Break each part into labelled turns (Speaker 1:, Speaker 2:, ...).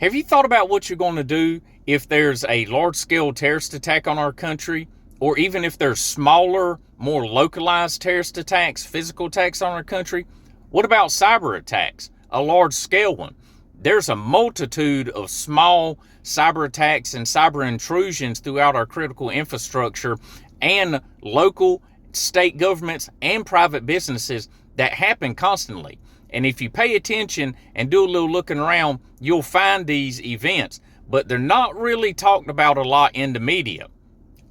Speaker 1: Have you thought about what you're going to do if there's a large-scale terrorist attack on our country, or even if there's smaller, more localized terrorist attacks, physical attacks on our country? What about cyber attacks, a large-scale one? There's a multitude of small cyber attacks and cyber intrusions throughout our critical infrastructure and local, state governments, and private businesses that happen constantly. And if you pay attention and do a little looking around, you'll find these events, but they're not really talked about a lot in the media.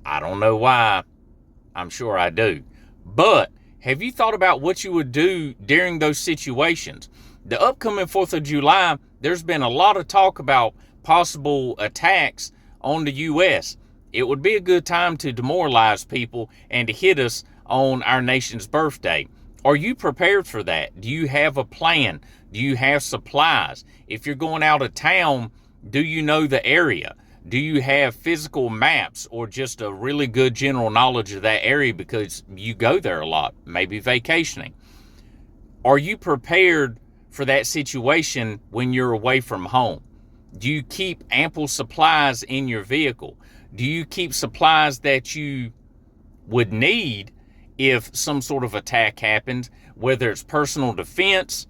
Speaker 1: I don't know why. I'm sure I do. But have you thought about what you would do during those situations? The upcoming 4th of July, there's been a lot of talk about possible attacks on the U.S. It would be a good time to demoralize people and to hit us on our nation's birthday. Are you prepared for that? Do you have a plan? Do you have supplies? If you're going out of town, do you know the area? Do you have physical maps or just a really good general knowledge of that area because you go there a lot, maybe vacationing? Are you prepared for that situation when you're away from home? Do you keep ample supplies in your vehicle? Do you keep supplies that you would need if some sort of attack happens, whether it's personal defense?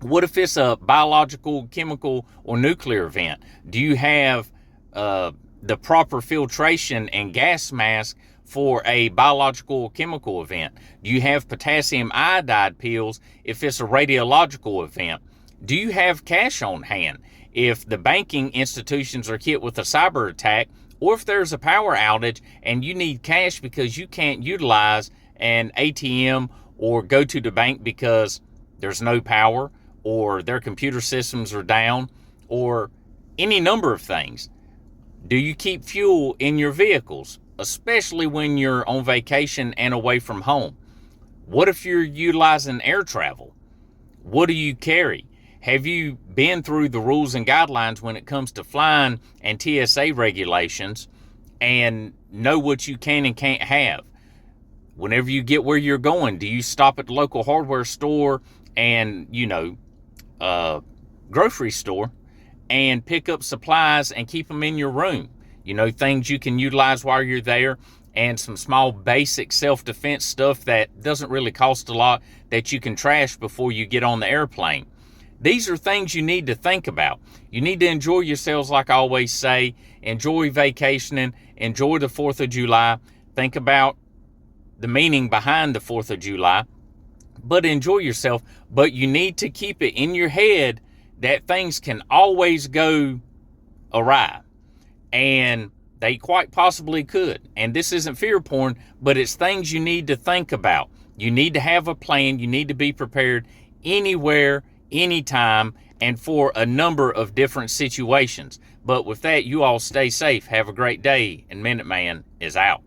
Speaker 1: What if it's a biological, chemical, or nuclear event? Do you have the proper filtration and gas mask for a biological or chemical event? Do you have potassium iodide pills if it's a radiological event? Do you have cash on hand if the banking institutions are hit with a cyber attack, or if there's a power outage and you need cash because you can't utilize an ATM or go to the bank because there's no power or their computer systems are down, or any number of things? Do you keep fuel in your vehicles, especially when you're on vacation and away from home? What if you're utilizing air travel? What do you carry? Have you been through the rules and guidelines when it comes to flying and TSA regulations and know what you can and can't have? Whenever you get where you're going, do you stop at the local hardware store and, grocery store and pick up supplies and keep them in your room? Things you can utilize while you're there, and some small basic self-defense stuff that doesn't really cost a lot that you can trash before you get on the airplane. These are things you need to think about. You need to enjoy yourselves, like I always say. Enjoy vacationing. Enjoy the 4th of July. Think about the meaning behind the 4th of July. But enjoy yourself. But you need to keep it in your head that things can always go awry. And they quite possibly could. And this isn't fear porn, but it's things you need to think about. You need to have a plan. You need to be prepared anywhere, anytime, and for a number of different situations. But with that, you all stay safe. Have a great day. And Minuteman is out.